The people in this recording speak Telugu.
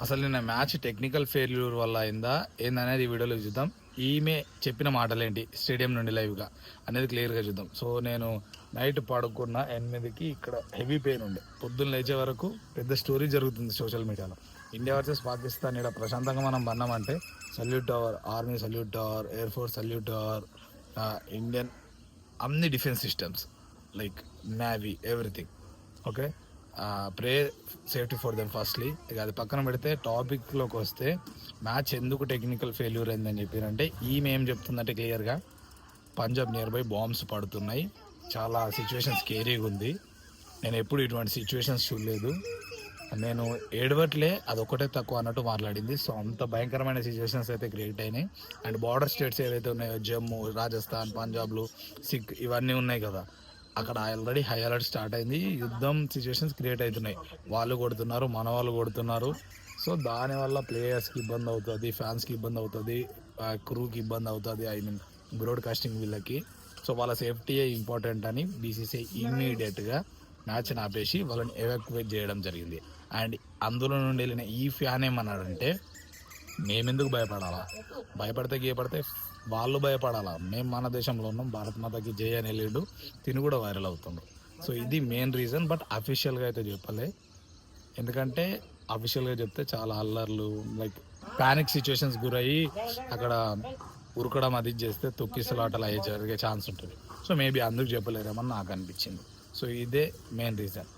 అసలు నిన్న మ్యాచ్ టెక్నికల్ ఫెయిల్యూర్ వల్ల అయిందా ఏందనేది ఈ వీడియోలో చూద్దాం. ఈమె చెప్పిన మాటలేంటి స్టేడియం నుండి లైవ్గా అనేది క్లియర్గా చూద్దాం. సో నేను నైట్ పడుకున్న 8కి ఇక్కడ హెవీ పెయిన్ ఉండే, పొద్దున్న లేచే వరకు పెద్ద స్టోరీ జరుగుతుంది సోషల్ మీడియాలో. ఇండియా వర్సెస్ పాకిస్తాన్ ఇక్కడ ప్రశాంతంగా మనం పన్నామంటే salute our army, salute our air force, salute our Indian అన్ని defence systems like navy everything. Okay, pray safety for them firstly. ఇక అది పక్కన పెడితే టాపిక్లోకి వస్తే మ్యాచ్ ఎందుకు టెక్నికల్ ఫెయిల్యూర్ అయిందని చెప్పారంటే ఈమె ఏం చెప్తుందంటే క్లియర్గా పంజాబ్ నియర్ బై బాంబ్స్ పడుతున్నాయి, చాలా సిచ్యువేషన్ స్కేరీగా ఉంది, నేను ఎప్పుడు ఇటువంటి సిచ్యువేషన్స్ చూడలేదు, నేను ఏడవట్లే అదొక్కటే తక్కువ అన్నట్టు మాట్లాడింది. సో అంత భయంకరమైన సిచ్యువేషన్స్ అయితే క్రియేట్ అయినాయి. అండ్ బార్డర్ స్టేట్స్ ఏవైతే ఉన్నాయో జమ్మూ, రాజస్థాన్, పంజాబ్లు, సిక్ ఇవన్నీ ఉన్నాయి కదా, అక్కడ ఆల్రెడీ హై అలర్ట్ స్టార్ట్ అయింది, యుద్ధం సిచ్యువేషన్స్ క్రియేట్ అవుతున్నాయి, వాళ్ళు కొడుతున్నారు, మన వాళ్ళు కొడుతున్నారు. సో దానివల్ల ప్లేయర్స్కి ఇబ్బంది అవుతుంది, ఫ్యాన్స్కి ఇబ్బంది అవుతుంది, క్రూకి ఇబ్బంది అవుతుంది, ఐ మీన్ బ్రాడ్కాస్టింగ్ వీళ్ళకి. సో వాళ్ళ సేఫ్టీయే ఇంపార్టెంట్ అని బీసీసీఐ ఇమ్మీడియట్గా మ్యాచ్ని ఆపేసి వాళ్ళని ఎవాక్యువేట్ చేయడం జరిగింది. అండ్ అందులో నుండి వెళ్ళిన ఈ ఫ్యాన్ ఏమన్నాడంటే మేమెందుకు భయపడాలా, భయపడితే గీయపడితే వాళ్ళు భయపడాలా, మేము మన దేశంలో ఉన్నాం, భారత్ మాతకి జై అని వెళ్ళిండు, తిని కూడా వైరల్ అవుతుండ్రు. సో ఇది మెయిన్ రీజన్. బట్ అఫీషియల్గా అయితే చెప్పలే, ఎందుకంటే అఫీషియల్గా చెప్తే చాలా అల్లర్లు లైక్ ప్యానిక్ సిచ్యువేషన్స్ గురయ్యి అక్కడ ఉరకడం అది చేస్తే తొక్కిసలాటలు అయ్యే జరిగే ఛాన్స్ ఉంటుంది. సో మేబీ అందుకు చెప్పలేరేమని నాకు అనిపించింది. సో ఇదే మెయిన్ రీజన్.